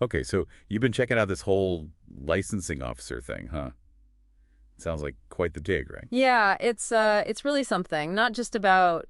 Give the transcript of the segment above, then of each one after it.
Okay, so you've been checking out this whole licensing officer thing, huh? Sounds like quite the dig, right? Yeah, it's really something. Not just about,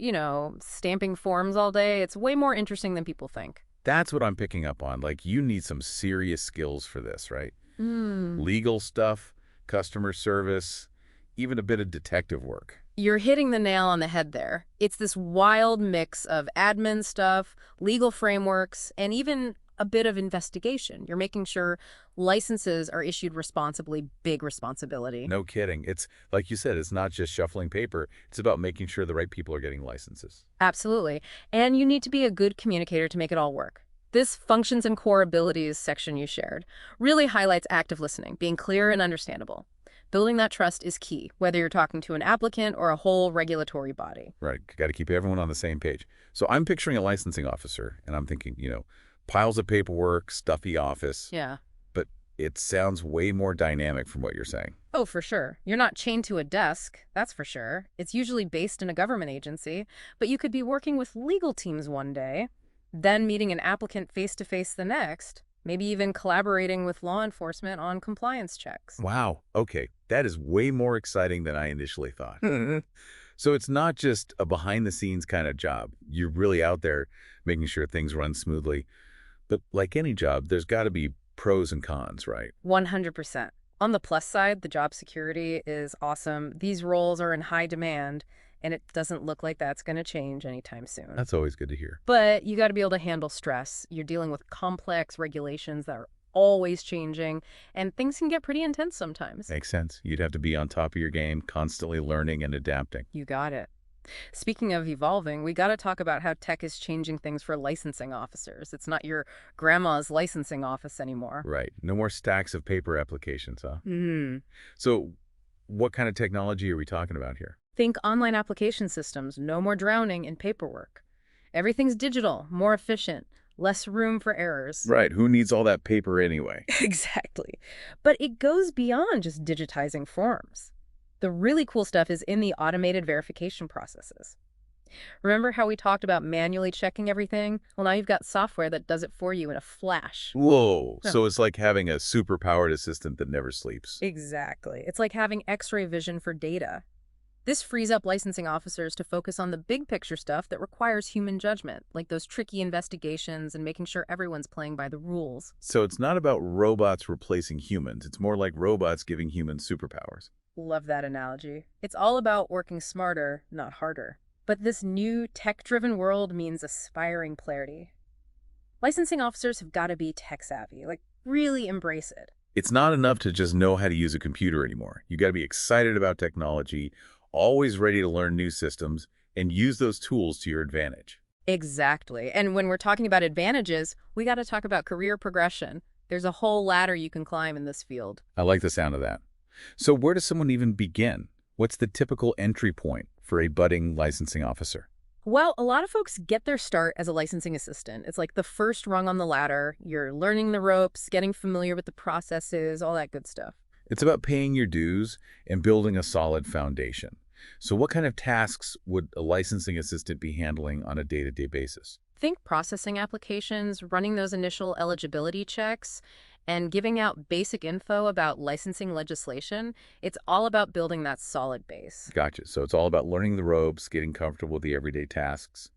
stamping forms all day. It's way more interesting than people think. That's what I'm picking up on. Like, you need some serious skills for this, right? Hmm. Legal stuff, customer service, even a bit of detective work. You're hitting the nail on the head there. It's this wild mix of admin stuff, legal frameworks, and even a bit of investigation. You're making sure licenses are issued responsibly, big responsibility. No kidding. It's, like you said, it's not just shuffling paper. It's about making sure the right people are getting licenses. Absolutely. And you need to be a good communicator to make it all work. This functions and core abilities section you shared really highlights active listening, being clear and understandable. Building that trust is key, whether you're talking to an applicant or a whole regulatory body. Right. Got to keep everyone on the same page. So I'm picturing a licensing officer, and I'm thinking, piles of paperwork, stuffy office, Yeah. but it sounds way more dynamic from what you're saying. Oh, for sure. You're not chained to a desk, that's for sure. It's usually based in a government agency, but you could be working with legal teams one day, then meeting an applicant face to face the next, maybe even collaborating with law enforcement on compliance checks. Wow. Okay. That is way more exciting than I initially thought. So it's not just a behind-the-scenes kind of job. You're really out there making sure things run smoothly. But like any job, there's got to be pros and cons, right? 100%. On the plus side, the job security is awesome. These roles are in high demand, and it doesn't look like that's going to change anytime soon. That's always good to hear. But you got to be able to handle stress. You're dealing with complex regulations that are always changing, and things can get pretty intense sometimes. Makes sense. You'd have to be on top of your game, constantly learning and adapting. You got it. Speaking of evolving, we got to talk about how tech is changing things for licensing officers. It's not your grandma's licensing office anymore. Right. No more stacks of paper applications, huh? Hmm. So what kind of technology are we talking about here? Think online application systems, no more drowning in paperwork. Everything's digital, more efficient, less room for errors. Right. Who needs all that paper anyway? Exactly. But it goes beyond just digitizing forms. The really cool stuff is in the automated verification processes. Remember how we talked about manually checking everything? Well, now you've got software that does it for you in a flash. Whoa. Huh. So it's like having a super-powered assistant that never sleeps. Exactly. It's like having x-ray vision for data. This frees up licensing officers to focus on the big picture stuff that requires human judgment, like those tricky investigations and making sure everyone's playing by the rules. So it's not about robots replacing humans. It's more like robots giving humans superpowers. Love that analogy. It's all about working smarter, not harder. But this new tech-driven world means aspiring clarity. Licensing officers have got to be tech savvy, like really embrace it. It's not enough to just know how to use a computer anymore. You got to be excited about technology, always ready to learn new systems, and use those tools to your advantage. Exactly. And when we're talking about advantages, we got to talk about career progression. There's a whole ladder you can climb in this field. I like the sound of that. So where does someone even begin? What's the typical entry point for a budding licensing officer? Well, a lot of folks get their start as a licensing assistant. It's like the first rung on the ladder. You're learning the ropes, getting familiar with the processes, all that good stuff. It's about paying your dues and building a solid foundation. So what kind of tasks would a licensing assistant be handling on a day-to-day basis? Think processing applications, running those initial eligibility checks, and giving out basic info about licensing legislation. It's all about building that solid base. Gotcha. So it's all about learning the ropes, getting comfortable with the everyday tasks.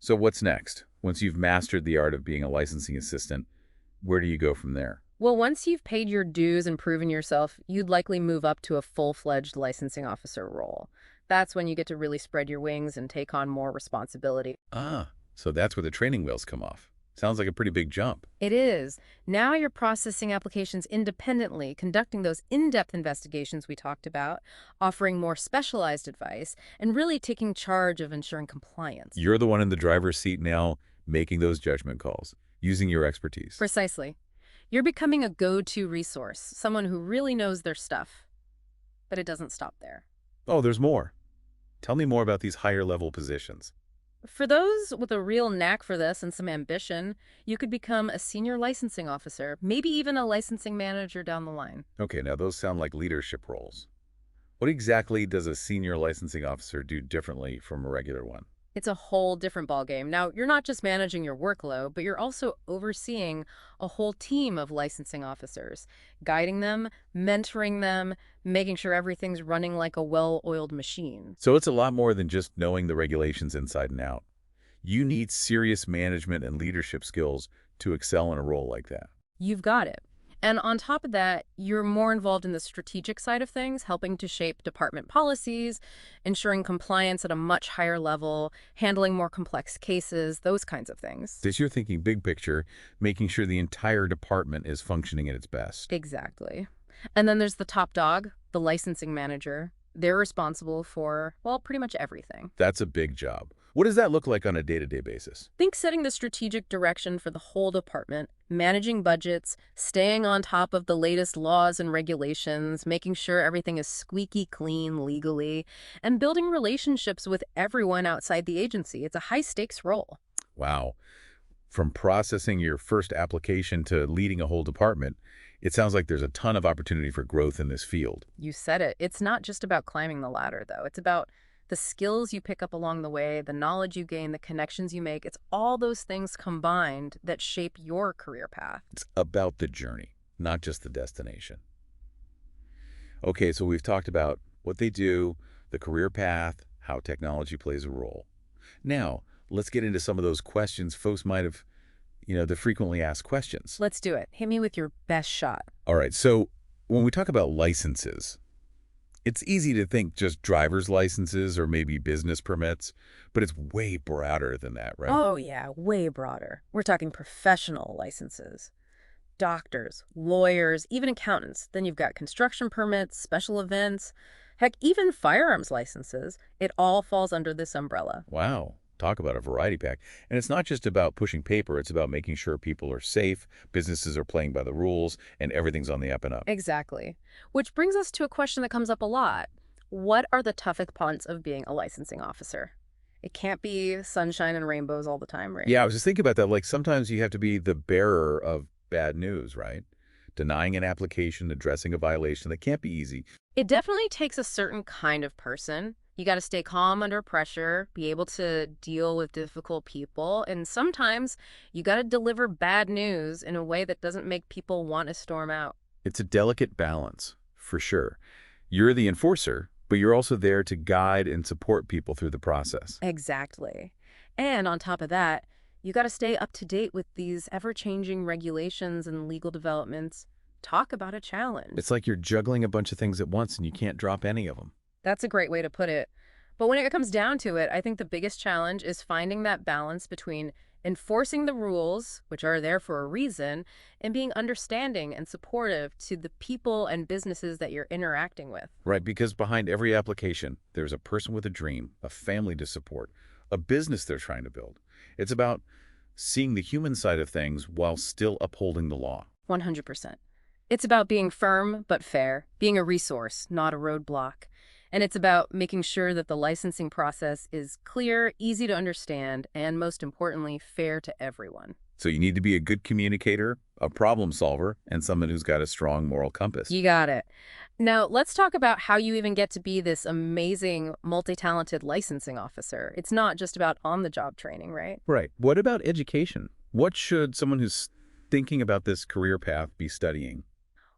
So what's next? Once you've mastered the art of being a licensing assistant, where do you go from there? Well, once you've paid your dues and proven yourself, you'd likely move up to a full-fledged licensing officer role. That's when you get to really spread your wings and take on more responsibility. Ah, so that's where the training wheels come off. Sounds like a pretty big jump. It is. Now you're processing applications independently, conducting those in-depth investigations we talked about, offering more specialized advice, and really taking charge of ensuring compliance. You're the one in the driver's seat now, making those judgment calls, using your expertise. Precisely. You're becoming a go-to resource, someone who really knows their stuff. But it doesn't stop there. Oh, there's more. Tell me more about these higher level positions. For those with a real knack for this and some ambition, you could become a senior licensing officer, maybe even a licensing manager down the line. Okay, now those sound like leadership roles. What exactly does a senior licensing officer do differently from a regular one? It's a whole different ballgame. Now, you're not just managing your workload, but you're also overseeing a whole team of licensing officers, guiding them, mentoring them, making sure everything's running like a well-oiled machine. So it's a lot more than just knowing the regulations inside and out. You need serious management and leadership skills to excel in a role like that. You've got it. And on top of that, you're more involved in the strategic side of things, helping to shape department policies, ensuring compliance at a much higher level, handling more complex cases, those kinds of things. This you're thinking big picture, making sure the entire department is functioning at its best. Exactly. And then there's the top dog, the licensing manager. They're responsible for, well, pretty much everything. That's a big job. What does that look like on a day-to-day basis? Think setting the strategic direction for the whole department, managing budgets, staying on top of the latest laws and regulations, making sure everything is squeaky clean legally, and building relationships with everyone outside the agency. It's a high-stakes role. Wow. From processing your first application to leading a whole department, it sounds like there's a ton of opportunity for growth in this field. You said it. It's not just about climbing the ladder, though. It's about the skills you pick up along the way, the knowledge you gain, the connections you make. It's all those things combined that shape your career path. It's about the journey, not just the destination. Okay, so we've talked about what they do, the career path, how technology plays a role. Now, let's get into some of those questions folks might have, the frequently asked questions. Let's do it. Hit me with your best shot. All right, so when we talk about licenses, it's easy to think just driver's licenses or maybe business permits, but it's way broader than that, right? Oh, yeah, way broader. We're talking professional licenses. Doctors, lawyers, even accountants. Then you've got construction permits, special events, heck, even firearms licenses. It all falls under this umbrella. Wow. Talk about a variety pack. And it's not just about pushing paper. It's about making sure people are safe, businesses are playing by the rules, and everything's on the up and up. Exactly. Which brings us to a question that comes up a lot. What are the toughest parts of being a licensing officer? It can't be sunshine and rainbows all the time, right? Yeah, I was just thinking about that. Like sometimes you have to be the bearer of bad news, right? Denying an application, addressing a violation. That can't be easy. It definitely takes a certain kind of person. You got to stay calm under pressure, be able to deal with difficult people, and sometimes you got to deliver bad news in a way that doesn't make people want to storm out. It's a delicate balance, for sure. You're the enforcer, but you're also there to guide and support people through the process. Exactly. And on top of that, you got to stay up to date with these ever-changing regulations and legal developments. Talk about a challenge. It's like you're juggling a bunch of things at once and you can't drop any of them. That's a great way to put it. But when it comes down to it, I think the biggest challenge is finding that balance between enforcing the rules, which are there for a reason, and being understanding and supportive to the people and businesses that you're interacting with. Right, because behind every application, there's a person with a dream, a family to support, a business they're trying to build. It's about seeing the human side of things while still upholding the law. 100%. It's about being firm but fair, being a resource, not a roadblock. And it's about making sure that the licensing process is clear, easy to understand, and most importantly, fair to everyone. So you need to be a good communicator, a problem solver, and someone who's got a strong moral compass. You got it. Now, let's talk about how you even get to be this amazing, multi-talented licensing officer. It's not just about on-the-job training, right? Right. What about education? What should someone who's thinking about this career path be studying?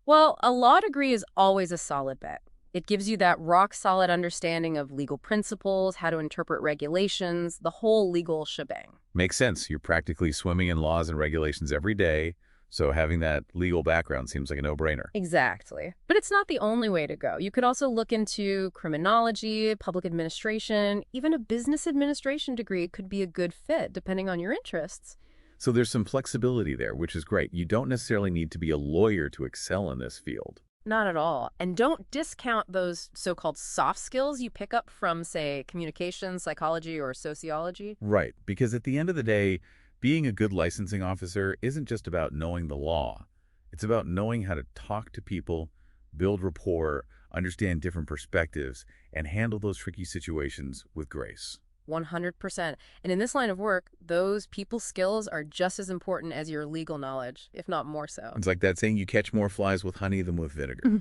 Well, a law degree is always a solid bet. It gives you that rock-solid understanding of legal principles, how to interpret regulations, the whole legal shebang. Makes sense. You're practically swimming in laws and regulations every day, so having that legal background seems like a no-brainer. Exactly. But it's not the only way to go. You could also look into criminology, public administration, even a business administration degree could be a good fit, depending on your interests. So there's some flexibility there, which is great. You don't necessarily need to be a lawyer to excel in this field. Not at all. And don't discount those so-called soft skills you pick up from, say, communication, psychology, or sociology. Right, because at the end of the day, being a good licensing officer isn't just about knowing the law. It's about knowing how to talk to people, build rapport, understand different perspectives, and handle those tricky situations with grace. 100%. And in this line of work, those people skills are just as important as your legal knowledge, if not more so. It's like that saying, you catch more flies with honey than with vinegar.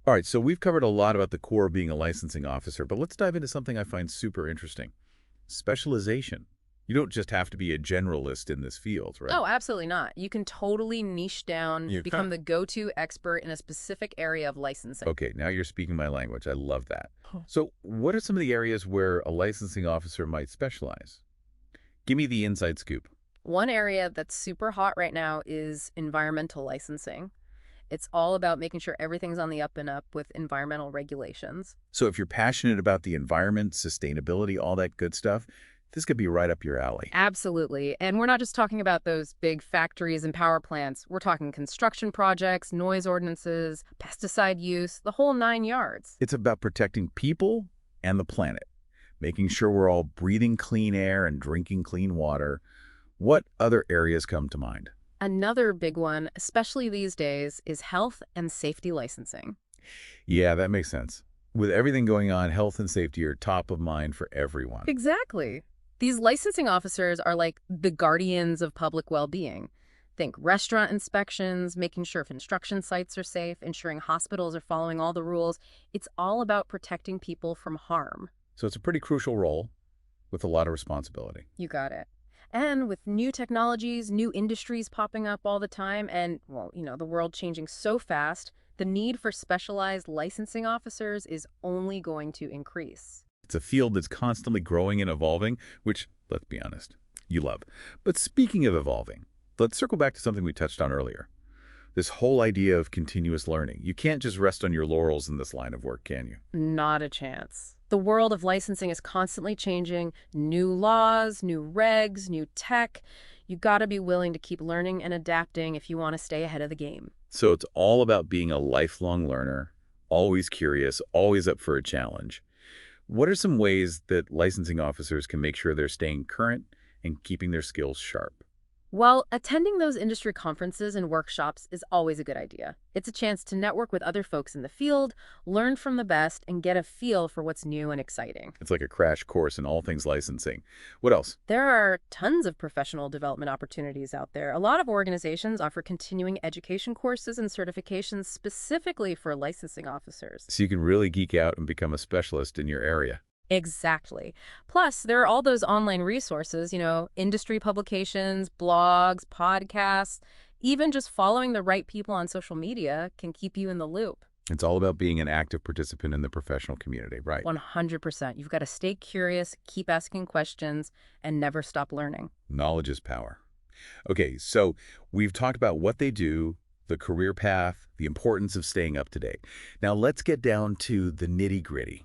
All right, so we've covered a lot about the core of being a licensing officer, but let's dive into something I find super interesting. Specialization. You don't just have to be a generalist in this field, right? Oh, absolutely not. You can totally niche down, You become the go-to expert in a specific area of licensing. Okay, now you're speaking my language. I love that. Huh. So, what are some of the areas where a licensing officer might specialize? Give me the inside scoop. One area that's super hot right now is environmental licensing. It's all about making sure everything's on the up and up with environmental regulations. So, if you're passionate about the environment, sustainability, all that good stuff, this could be right up your alley. Absolutely. And we're not just talking about those big factories and power plants. We're talking construction projects, noise ordinances, pesticide use, the whole 9 yards. It's about protecting people and the planet, making sure we're all breathing clean air and drinking clean water. What other areas come to mind? Another big one, especially these days, is health and safety licensing. Yeah, that makes sense. With everything going on, health and safety are top of mind for everyone. Exactly. These licensing officers are like the guardians of public well-being. Think restaurant inspections, making sure construction sites are safe, ensuring hospitals are following all the rules. It's all about protecting people from harm. So it's a pretty crucial role with a lot of responsibility. You got it. And with new technologies, new industries popping up all the time, and, well, the world changing so fast, the need for specialized licensing officers is only going to increase. It's a field that's constantly growing and evolving, which, let's be honest, you love. But speaking of evolving, let's circle back to something we touched on earlier. This whole idea of continuous learning. You can't just rest on your laurels in this line of work, can you? Not a chance. The world of licensing is constantly changing. New laws, new regs, new tech. You gotta be willing to keep learning and adapting if you want to stay ahead of the game. So it's all about being a lifelong learner, always curious, always up for a challenge. What are some ways that licensing officers can make sure they're staying current and keeping their skills sharp? Well, attending those industry conferences and workshops is always a good idea. It's a chance to network with other folks in the field, learn from the best, and get a feel for what's new and exciting. It's like a crash course in all things licensing. What else? There are tons of professional development opportunities out there. A lot of organizations offer continuing education courses and certifications specifically for licensing officers. So you can really geek out and become a specialist in your area. Exactly. Plus, there are all those online resources, industry publications, blogs, podcasts. Even just following the right people on social media can keep you in the loop. It's all about being an active participant in the professional community, right? 100%. You've got to stay curious, keep asking questions, and never stop learning. Knowledge is power. Okay, so we've talked about what they do, the career path, the importance of staying up to date. Now let's get down to the nitty-gritty.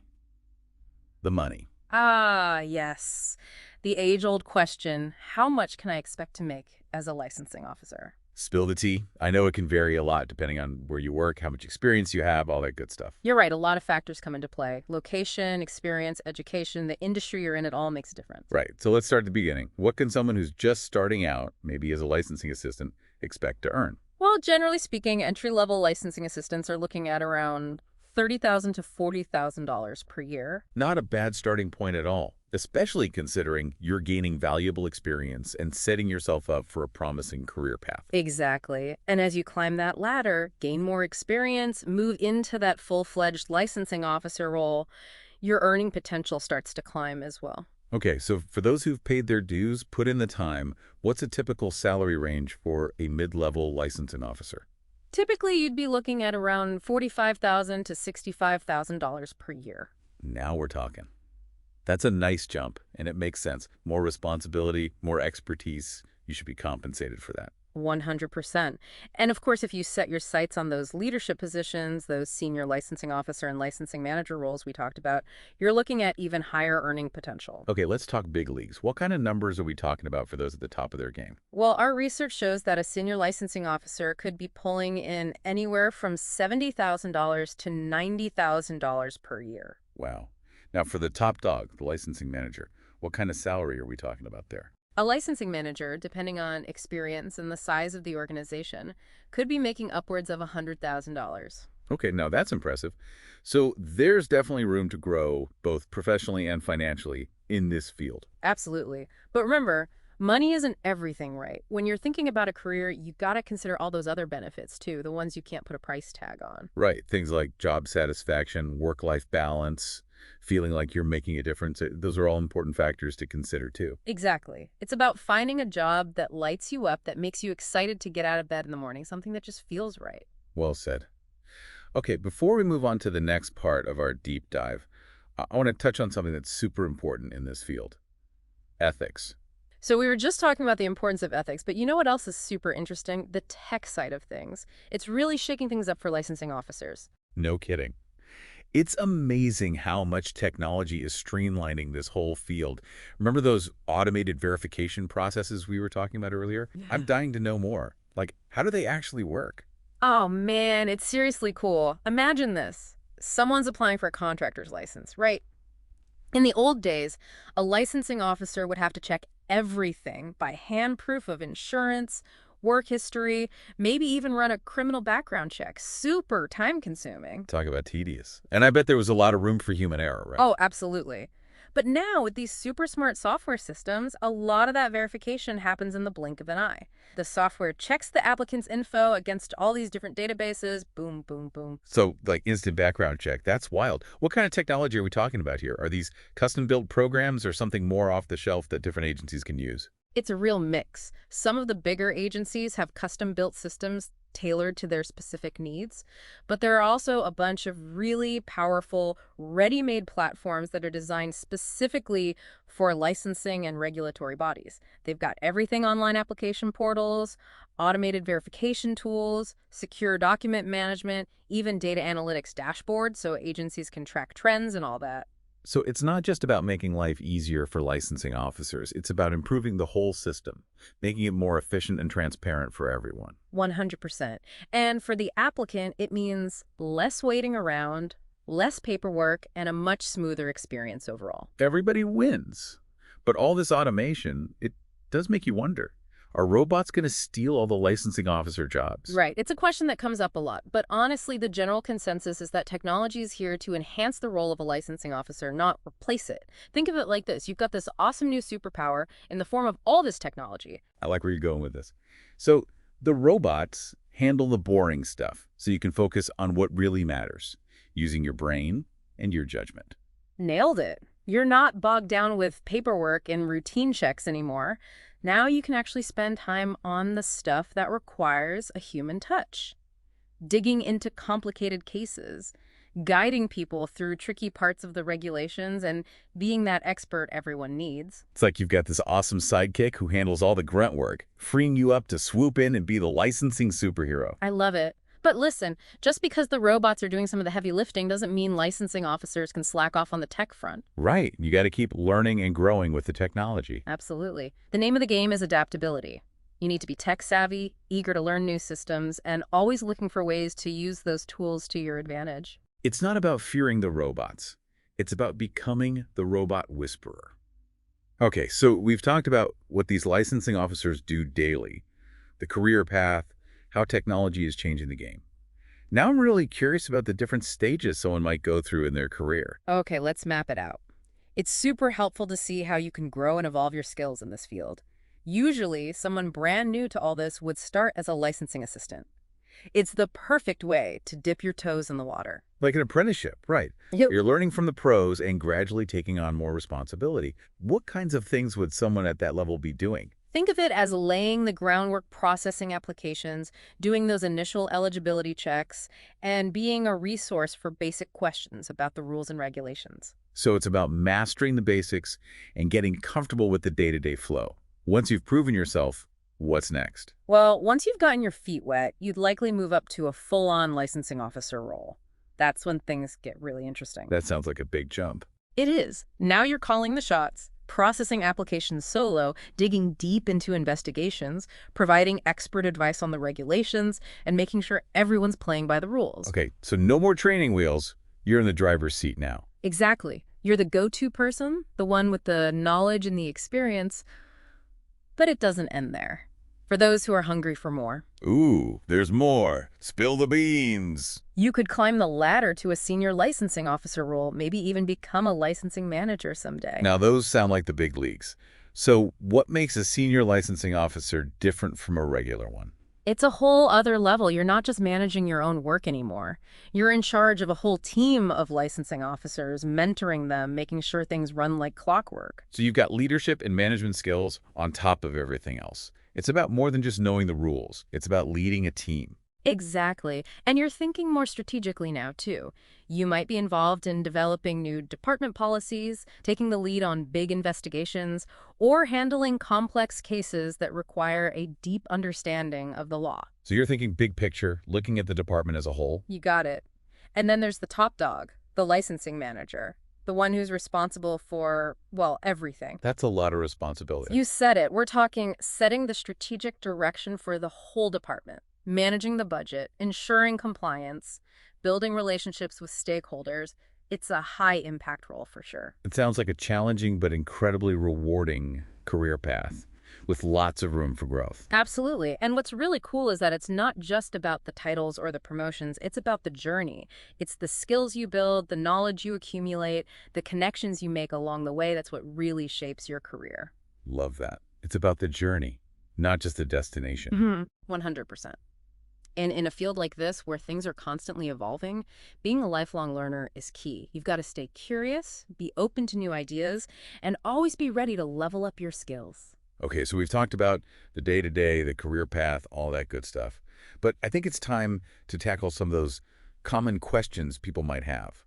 The money. Ah, yes. The age-old question, how much can I expect to make as a licensing officer? Spill the tea. I know it can vary a lot depending on where you work, how much experience you have, all that good stuff. You're right, a lot of factors come into play. Location, experience, education, the industry you're in, it all makes a difference. Right. So let's start at the beginning. What can someone who's just starting out, maybe as a licensing assistant, expect to earn? Well, generally speaking, entry-level licensing assistants are looking at around $30,000 to $40,000 per year. Not a bad starting point at all, especially considering you're gaining valuable experience and setting yourself up for a promising career path. Exactly. And as you climb that ladder, gain more experience, move into that full-fledged licensing officer role, your earning potential starts to climb as well. Okay, so for those who've paid their dues, put in the time, what's a typical salary range for a mid-level licensing officer? Typically, you'd be looking at around $45,000 to $65,000 per year. Now we're talking. That's a nice jump, and it makes sense. More responsibility, more expertise. You should be compensated for that. 100%. And of course, if you set your sights on those leadership positions, those senior licensing officer and licensing manager roles we talked about, you're looking at even higher earning potential. Okay, let's talk big leagues. What kind of numbers are we talking about for those at the top of their game? Well, our research shows that a senior licensing officer could be pulling in anywhere from $70,000 to $90,000 per year. Wow. Now, for the top dog, the licensing manager, what kind of salary are we talking about there? A licensing manager, depending on experience and the size of the organization, could be making upwards of $100,000. Okay, now that's impressive. So there's definitely room to grow both professionally and financially in this field. Absolutely. But remember, money isn't everything, right? When you're thinking about a career, you got to consider all those other benefits too, the ones you can't put a price tag on. Right, things like job satisfaction, work-life balance. feeling like you're making a difference. Those are all important factors to consider, too. Exactly. It's about finding a job that lights you up, that makes you excited to get out of bed in the morning, something that just feels right. Well said. Okay, before we move on to the next part of our deep dive, I want to touch on something that's super important in this field: ethics. So we were just talking about the importance of ethics, but you know what else is super interesting? The tech side of things. It's really shaking things up for licensing officers. No kidding. It's amazing how much technology is streamlining this whole field. Remember those automated verification processes we were talking about earlier? I'm dying to know more. Like, how do they actually work? Oh man, it's seriously cool. Imagine this. Someone's applying for a contractor's license, right? In the old days, a licensing officer would have to check everything by hand, proof of insurance, work history, maybe even run a criminal background check. Super time consuming. Talk about tedious. And I bet there was a lot of room for human error, right? Oh, absolutely. But now with these super smart software systems, a lot of that verification happens in the blink of an eye. The software checks the applicant's info against all these different databases. Boom, boom, boom. So, like instant background check, that's wild. What kind of technology are we talking about here? Are these custom-built programs or something more off the shelf that different agencies can use? It's a real mix. Some of the bigger agencies have custom-built systems tailored to their specific needs, but there are also a bunch of really powerful, ready-made platforms that are designed specifically for licensing and regulatory bodies. They've got everything: online application portals, automated verification tools, secure document management, even data analytics dashboards so agencies can track trends and all that. So it's not just about making life easier for licensing officers. It's about improving the whole system, making it more efficient and transparent for everyone. 100%. And for the applicant, it means less waiting around, less paperwork, and a much smoother experience overall. Everybody wins. But all this automation, it does make you wonder, are robots going to steal all the licensing officer jobs? Right. It's a question that comes up a lot. But honestly, the general consensus is that technology is here to enhance the role of a licensing officer, not replace it. Think of it like this. You've got this awesome new superpower in the form of all this technology. I like where you're going with this. So the robots handle the boring stuff so you can focus on what really matters, using your brain and your judgment. Nailed it. You're not bogged down with paperwork and routine checks anymore. Now you can actually spend time on the stuff that requires a human touch. Digging into complicated cases, guiding people through tricky parts of the regulations, and being that expert everyone needs. It's like you've got this awesome sidekick who handles all the grunt work, freeing you up to swoop in and be the licensing superhero. I love it. But listen, just because the robots are doing some of the heavy lifting doesn't mean licensing officers can slack off on the tech front. Right. You got to keep learning and growing with the technology. Absolutely. The name of the game is adaptability. You need to be tech savvy, eager to learn new systems, and always looking for ways to use those tools to your advantage. It's not about fearing the robots. It's about becoming the robot whisperer. Okay, so we've talked about what these licensing officers do daily, the career path, how technology is changing the game. Now I'm really curious about the different stages someone might go through in their career. Okay, let's map it out. It's super helpful to see how you can grow and evolve your skills in this field. Usually, someone brand new to all this would start as a licensing assistant. It's the perfect way to dip your toes in the water. Like an apprenticeship, right? Yep. You're learning from the pros and gradually taking on more responsibility. What kinds of things would someone at that level be doing? Think of it as laying the groundwork, processing applications, doing those initial eligibility checks, and being a resource for basic questions about the rules and regulations. So it's about mastering the basics and getting comfortable with the day-to-day flow. Once you've proven yourself, what's next? Well, once you've gotten your feet wet, you'd likely move up to a full-on licensing officer role. That's when things get really interesting. That sounds like a big jump. It is. Now you're calling the shots, processing applications solo, digging deep into investigations, providing expert advice on the regulations, and making sure everyone's playing by the rules. Okay, so no more training wheels. You're in the driver's seat now. Exactly. You're the go-to person, the one with the knowledge and the experience, but it doesn't end there. For those who are hungry for more, Ooh, there's more. Spill the beans. you could climb the ladder to a senior licensing officer role, maybe even become a licensing manager someday. Now, those sound like the big leagues. So what makes a senior licensing officer different from a regular one? It's a whole other level. You're not just managing your own work anymore. You're in charge of a whole team of licensing officers, mentoring them, making sure things run like clockwork. So you've got leadership and management skills on top of everything else. It's about more than just knowing the rules. It's about leading a team. Exactly. And you're thinking more strategically now, too. You might be involved in developing new department policies, taking the lead on big investigations, or handling complex cases that require a deep understanding of the law. So you're thinking big picture, looking at the department as a whole. You got it. And then there's the top dog, the licensing manager, the one who's responsible for, well, everything. That's a lot of responsibility. You said it. We're talking setting the strategic direction for the whole department, managing the budget, ensuring compliance, building relationships with stakeholders. It's a high-impact role for sure. It sounds like a challenging but incredibly rewarding career path with lots of room for growth. Absolutely. And what's really cool is that it's not just about the titles or the promotions. It's about the journey. It's the skills you build, the knowledge you accumulate, the connections you make along the way. That's what really shapes your career. Love that. It's about the journey, not just the destination. 100%. And in a field like this, where things are constantly evolving, being a lifelong learner is key. You've got to stay curious, be open to new ideas, and always be ready to level up your skills. Okay, so we've talked about the day-to-day, the career path, all that good stuff. But I think it's time to tackle some of those common questions people might have.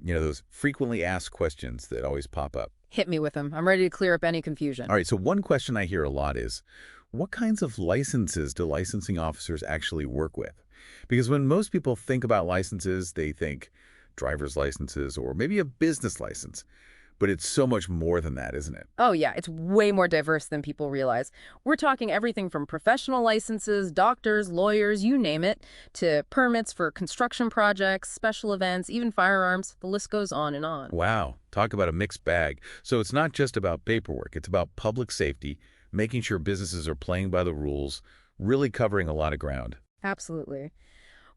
You know, those frequently asked questions that always pop up. Hit me with them. I'm ready to clear up any confusion. All right, so one question I hear a lot is, what kinds of licenses do licensing officers actually work with? Because when most people think about licenses, they think driver's licenses or maybe a business license. But it's so much more than that, isn't it? Oh, yeah, it's way more diverse than people realize. We're talking everything from professional licenses, doctors, lawyers, you name it, to permits for construction projects, special events, even firearms. The list goes on and on. Wow, talk about a mixed bag. So it's not just about paperwork. It's about public safety, making sure businesses are playing by the rules, really covering a lot of ground. Absolutely.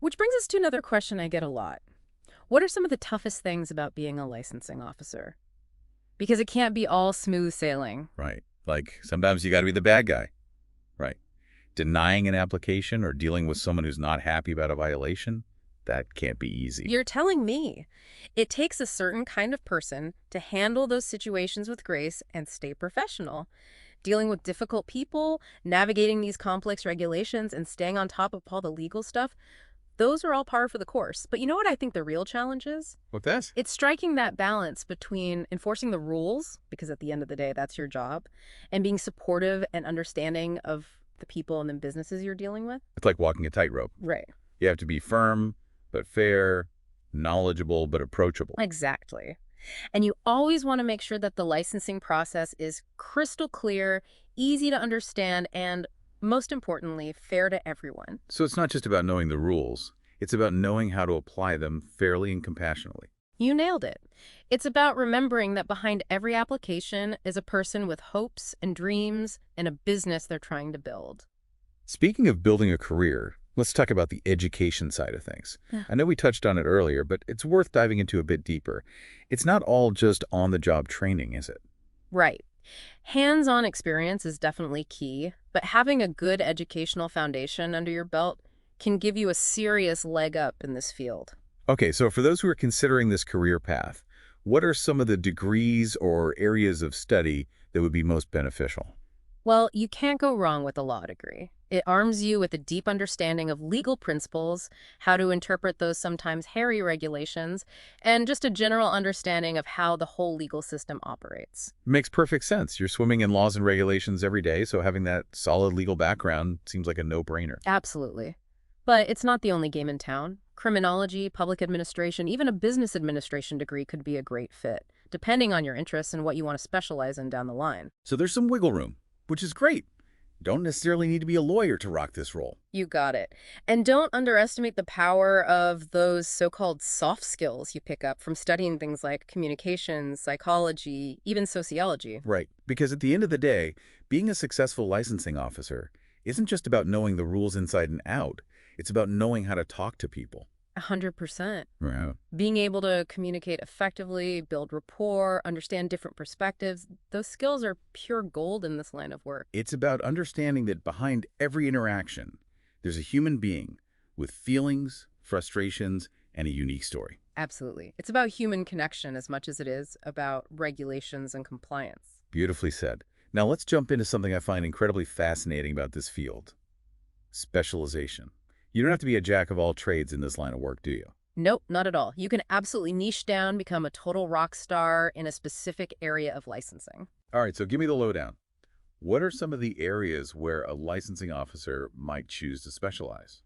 Which brings us to another question I get a lot. What are some of the toughest things about being a licensing officer? Because it can't be all smooth sailing. Right. Like sometimes you got to be the bad guy. Right. Denying an application or dealing with someone who's not happy about a violation, that can't be easy. You're telling me. It takes a certain kind of person to handle those situations with grace and stay professional. Dealing with difficult people, navigating these complex regulations, and staying on top of all the legal stuff, those are all par for the course. But you know what I think the real challenge is? What's that? It's striking that balance between enforcing the rules, because at the end of the day, that's your job, and being supportive and understanding of the people and the businesses you're dealing with. It's like walking a tightrope. Right. You have to be firm, but fair, knowledgeable, but approachable. Exactly. And you always want to make sure that the licensing process is crystal clear, easy to understand, and most importantly, fair to everyone. So it's not just about knowing the rules. It's about knowing how to apply them fairly and compassionately. You nailed it. It's about remembering that behind every application is a person with hopes and dreams and a business they're trying to build. Speaking of building a career, let's talk about the education side of things. Yeah. I know we touched on it earlier, but it's worth diving into a bit deeper. It's not all just on-the-job training, is it? Right. Hands-on experience is definitely key, but having a good educational foundation under your belt can give you a serious leg up in this field. Okay, so for those who are considering this career path, what are some of the degrees or areas of study that would be most beneficial? Well, you can't go wrong with a law degree. It arms you with a deep understanding of legal principles, how to interpret those sometimes hairy regulations, and just a general understanding of how the whole legal system operates. Makes perfect sense. You're swimming in laws and regulations every day, so having that solid legal background seems like a no-brainer. Absolutely. But it's not the only game in town. Criminology, public administration, even a business administration degree could be a great fit, depending on your interests and what you want to specialize in down the line. So there's some wiggle room, which is great. Don't necessarily need to be a lawyer to rock this role. You got it. And don't underestimate the power of those so-called soft skills you pick up from studying things like communications, psychology, even sociology. Right. Because at the end of the day, being a successful licensing officer isn't just about knowing the rules inside and out. It's about knowing how to talk to people. 100%. Right. Being able to communicate effectively, build rapport, understand different perspectives, those skills are pure gold in this line of work. It's about understanding that behind every interaction, There's a human being with feelings, frustrations, and a unique story. Absolutely. It's about human connection as much as it is about regulations and compliance. Beautifully said. Now let's jump into something I find incredibly fascinating about this field. Specialization. You don't have to be a jack of all trades in this line of work, do you? Nope, not at all. You can absolutely niche down, become a total rock star in a specific area of licensing. All right, so give me the lowdown. What are some of the areas where a licensing officer might choose to specialize?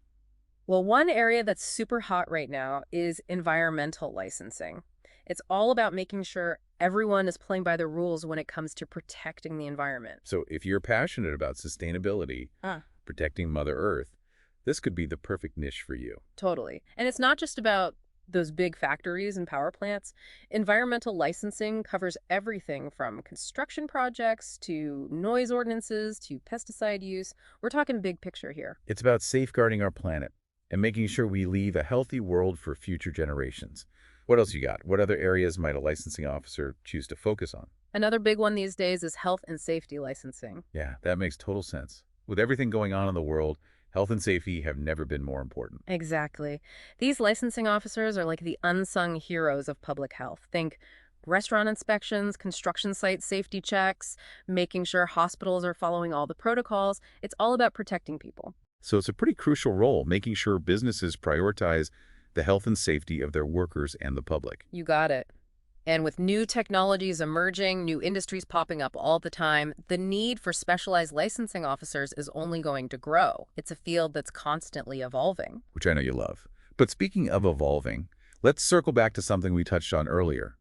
Well, one area that's super hot right now is environmental licensing. It's all about making sure everyone is playing by the rules when it comes to protecting the environment. So if you're passionate about sustainability, protecting Mother Earth, this could be the perfect niche for you. Totally. And it's not just about those big factories and power plants. Environmental licensing covers everything from construction projects to noise ordinances to pesticide use. We're talking big picture here. It's about safeguarding our planet and making sure we leave a healthy world for future generations. What else you got? What other areas might a licensing officer choose to focus on? Another big one these days is health and safety licensing. Yeah, that makes total sense. With everything going on in the world, health and safety have never been more important. Exactly. These licensing officers are like the unsung heroes of public health. Think restaurant inspections, construction site safety checks, making sure hospitals are following all the protocols. It's all about protecting people. So it's a pretty crucial role, making sure businesses prioritize the health and safety of their workers and the public. You got it. And with new technologies emerging, new industries popping up all the time, the need for specialized licensing officers is only going to grow. It's a field that's constantly evolving. Which I know you love. But speaking of evolving, let's circle back to something we touched on earlier.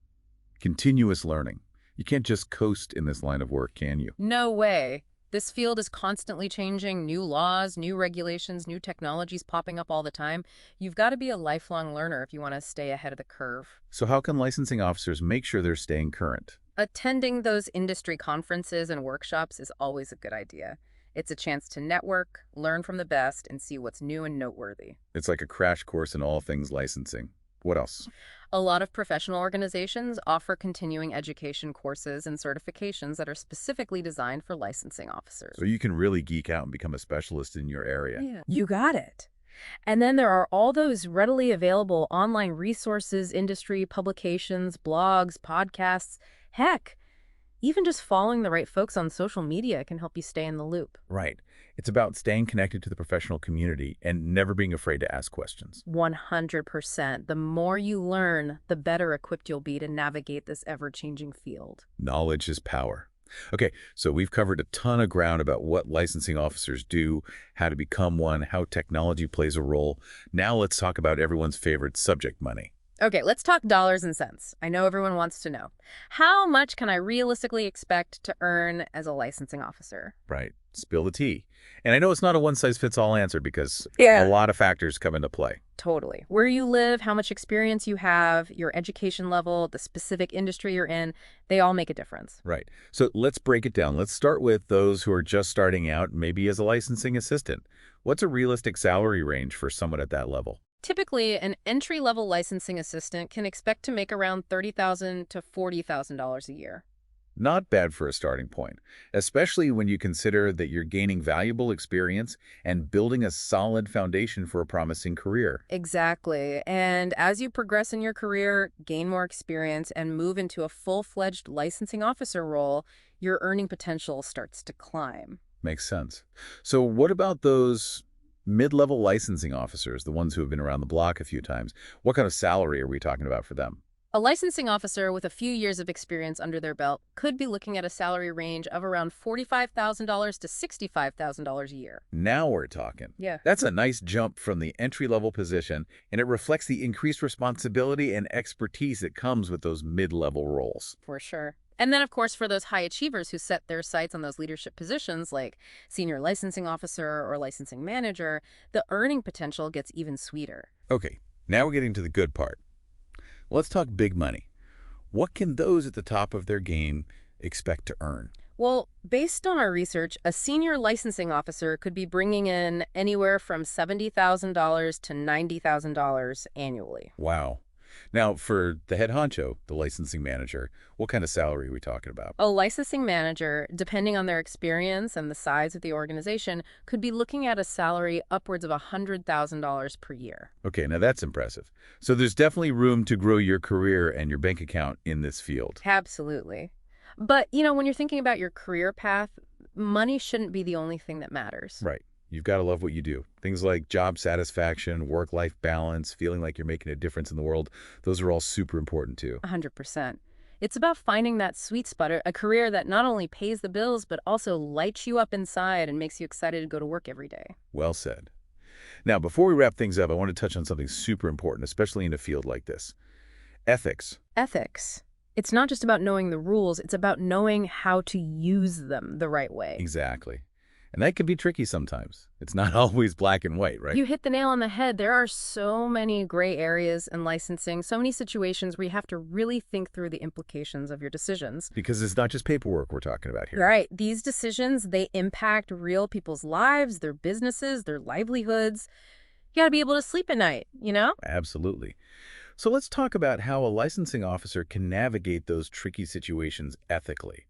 Continuous learning. You can't just coast in this line of work, can you? No way. This field is constantly changing, new laws, new regulations, new technologies popping up all the time. You've got to be a lifelong learner if you want to stay ahead of the curve. So how can licensing officers make sure they're staying current? Attending those industry conferences and workshops is always a good idea. It's a chance to network, learn from the best, and see what's new and noteworthy. It's like a crash course in all things licensing. What else? A lot of professional organizations offer continuing education courses and certifications that are specifically designed for licensing officers. So you can really geek out and become a specialist in your area. Yeah. You got it. And then there are all those readily available online resources, industry publications, blogs, podcasts. Heck, even just following the right folks on social media can help you stay in the loop. Right. It's about staying connected to the professional community and never being afraid to ask questions. 100%. The more you learn, the better equipped you'll be to navigate this ever-changing field. Knowledge is power. Okay, so we've covered a ton of ground about what licensing officers do, how to become one, how technology plays a role. Now let's talk about everyone's favorite subject, money. Okay, let's talk dollars and cents. I know everyone wants to know. How much can I realistically expect to earn as a licensing officer? Right. Spill the tea. And I know it's not a one-size-fits-all answer because Yeah. a lot of factors come into play. Totally. Where you live, how much experience you have, your education level, the specific industry you're in, they all make a difference. Right. So let's break it down. Let's start with those who are just starting out, maybe as a licensing assistant. What's a realistic salary range for someone at that level? Typically, an entry-level licensing assistant can expect to make around $30,000 to $40,000 a year. Not bad for a starting point, especially when you consider that you're gaining valuable experience and building a solid foundation for a promising career. Exactly. And as you progress in your career, gain more experience, and move into a full-fledged licensing officer role, your earning potential starts to climb. Makes sense. So what about those mid-level licensing officers, the ones who have been around the block a few times? What kind of salary are we talking about for them? A licensing officer with a few years of experience under their belt could be looking at a salary range of around $45,000 to $65,000 a year. Now we're talking. Yeah. That's a nice jump from the entry-level position, and it reflects the increased responsibility and expertise that comes with those mid-level roles. For sure. And then, of course, for those high achievers who set their sights on those leadership positions like senior licensing officer or licensing manager, the earning potential gets even sweeter. Okay, now we're getting to the good part. Let's talk big money. What can those at the top of their game expect to earn? Well, based on our research, a senior licensing officer could be bringing in anywhere from $70,000 to $90,000 annually. Wow. Now, for the head honcho, the licensing manager, what kind of salary are we talking about? A licensing manager, depending on their experience and the size of the organization, could be looking at a salary upwards of $100,000 per year. Okay, now that's impressive. So there's definitely room to grow your career and your bank account in this field. Absolutely. But, when you're thinking about your career path, money shouldn't be the only thing that matters. Right. You've got to love what you do. Things like job satisfaction, work-life balance, feeling like you're making a difference in the world, those are all super important too. 100%. It's about finding that sweet spot, a career that not only pays the bills, but also lights you up inside and makes you excited to go to work every day. Well said. Now, before we wrap things up, I want to touch on something super important, especially in a field like this. Ethics. Ethics. It's not just about knowing the rules, it's about knowing how to use them the right way. Exactly. And that can be tricky sometimes. It's not always black and white, right? You hit the nail on the head. There are so many gray areas in licensing, so many situations where you have to really think through the implications of your decisions. Because it's not just paperwork we're talking about here. Right. These decisions, they impact real people's lives, their businesses, their livelihoods. You got to be able to sleep at night, Absolutely. So let's talk about how a licensing officer can navigate those tricky situations ethically.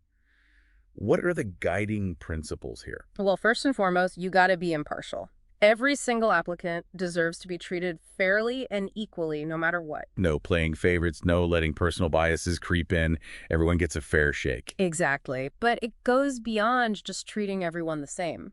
What are the guiding principles here? Well, first and foremost, you got to be impartial. Every single applicant deserves to be treated fairly and equally, no matter what. No playing favorites, no letting personal biases creep in. Everyone gets a fair shake. Exactly. But it goes beyond just treating everyone the same.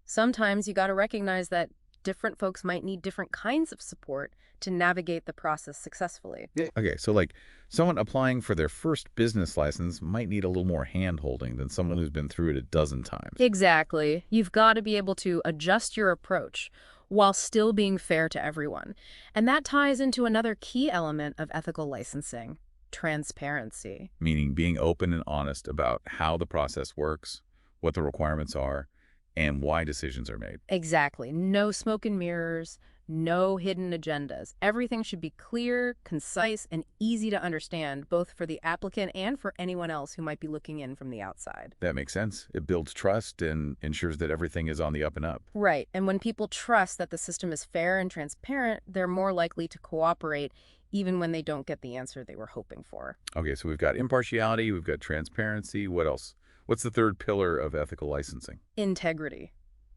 Sometimes you got to recognize that different folks might need different kinds of support to navigate the process successfully. Yeah. Okay, so like someone applying for their first business license might need a little more hand-holding than someone who's been through it a dozen times. Exactly. You've got to be able to adjust your approach while still being fair to everyone. And that ties into another key element of ethical licensing: transparency. Meaning being open and honest about how the process works, what the requirements are, and why decisions are made. Exactly. No smoke and mirrors, no hidden agendas. Everything should be clear, concise, and easy to understand, both for the applicant and for anyone else who might be looking in from the outside. That makes sense. It builds trust and ensures that everything is on the up and up. Right. And when people trust that the system is fair and transparent, they're more likely to cooperate even when they don't get the answer they were hoping for. Okay, so we've got impartiality, we've got transparency. What else? What's the third pillar of ethical licensing? Integrity.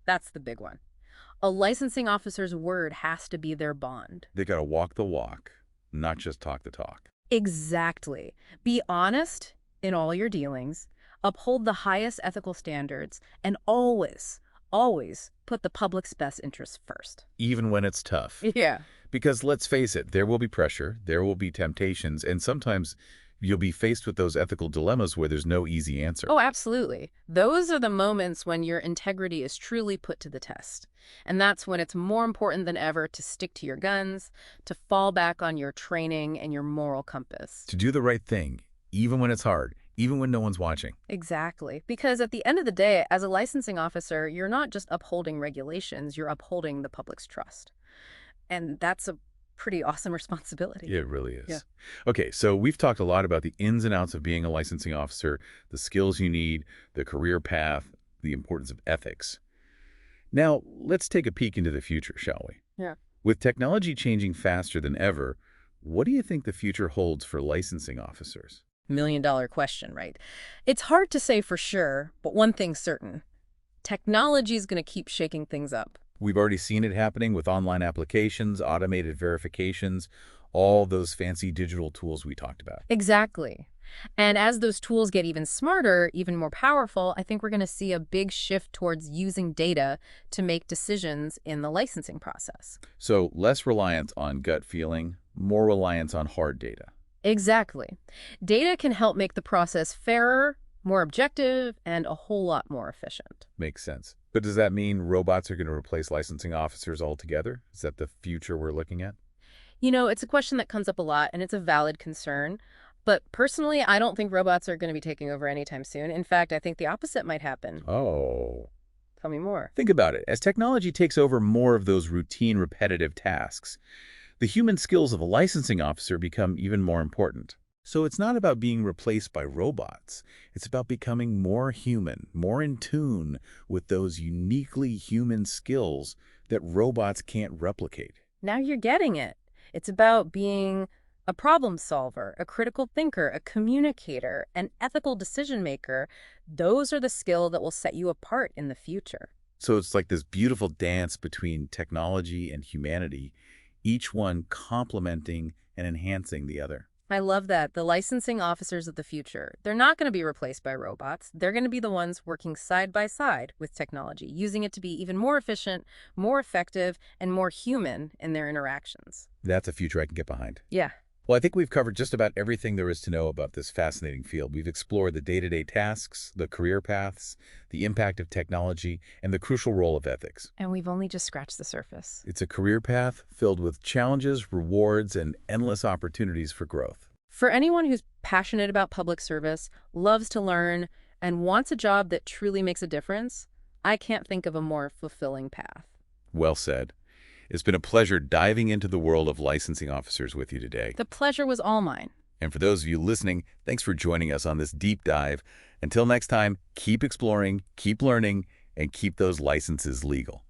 That's the big one. A licensing officer's word has to be their bond. They got to walk the walk, not just talk the talk. Exactly. Be honest in all your dealings, uphold the highest ethical standards, and always, always put the public's best interests first. Even when it's tough. Yeah. Because let's face it, there will be pressure, there will be temptations, and sometimes you'll be faced with those ethical dilemmas where there's no easy answer. Oh, absolutely. Those are the moments when your integrity is truly put to the test. And that's when it's more important than ever to stick to your guns, to fall back on your training and your moral compass. To do the right thing, even when it's hard, even when no one's watching. Exactly. Because at the end of the day, as a licensing officer, you're not just upholding regulations, you're upholding the public's trust. And that's a pretty awesome responsibility. It really is. Yeah. Okay, so we've talked a lot about the ins and outs of being a licensing officer, the skills you need, the career path, the importance of ethics. Now, let's take a peek into the future, shall we? Yeah. With technology changing faster than ever, what do you think the future holds for licensing officers? $1 million question, right? It's hard to say for sure, but one thing's certain. Technology is going to keep shaking things up. We've already seen it happening with online applications, automated verifications, all those fancy digital tools we talked about. Exactly. And as those tools get even smarter, even more powerful, I think we're going to see a big shift towards using data to make decisions in the licensing process. So less reliance on gut feeling, more reliance on hard data. Exactly. Data can help make the process fairer, more objective, and a whole lot more efficient. Makes sense. But does that mean robots are going to replace licensing officers altogether? Is that the future we're looking at? It's a question that comes up a lot, and it's a valid concern. But personally, I don't think robots are going to be taking over anytime soon. In fact, I think the opposite might happen. Oh. Tell me more. Think about it. As technology takes over more of those routine, repetitive tasks, the human skills of a licensing officer become even more important. So it's not about being replaced by robots. It's about becoming more human, more in tune with those uniquely human skills that robots can't replicate. Now you're getting it. It's about being A problem solver, a critical thinker, a communicator, an ethical decision maker, those are the skills that will set you apart in the future. So it's like this beautiful dance between technology and humanity, each one complementing and enhancing the other. I love that. The licensing officers of the future, they're not going to be replaced by robots. They're going to be the ones working side by side with technology, using it to be even more efficient, more effective, and more human in their interactions. That's a future I can get behind. Yeah. Well, I think we've covered just about everything there is to know about this fascinating field. We've explored the day-to-day tasks, the career paths, the impact of technology, and the crucial role of ethics. And we've only just scratched the surface. It's a career path filled with challenges, rewards, and endless opportunities for growth. For anyone who's passionate about public service, loves to learn, and wants a job that truly makes a difference, I can't think of a more fulfilling path. Well said. It's been a pleasure diving into the world of licensing officers with you today. The pleasure was all mine. And for those of you listening, thanks for joining us on this deep dive. Until next time, keep exploring, keep learning, and keep those licenses legal.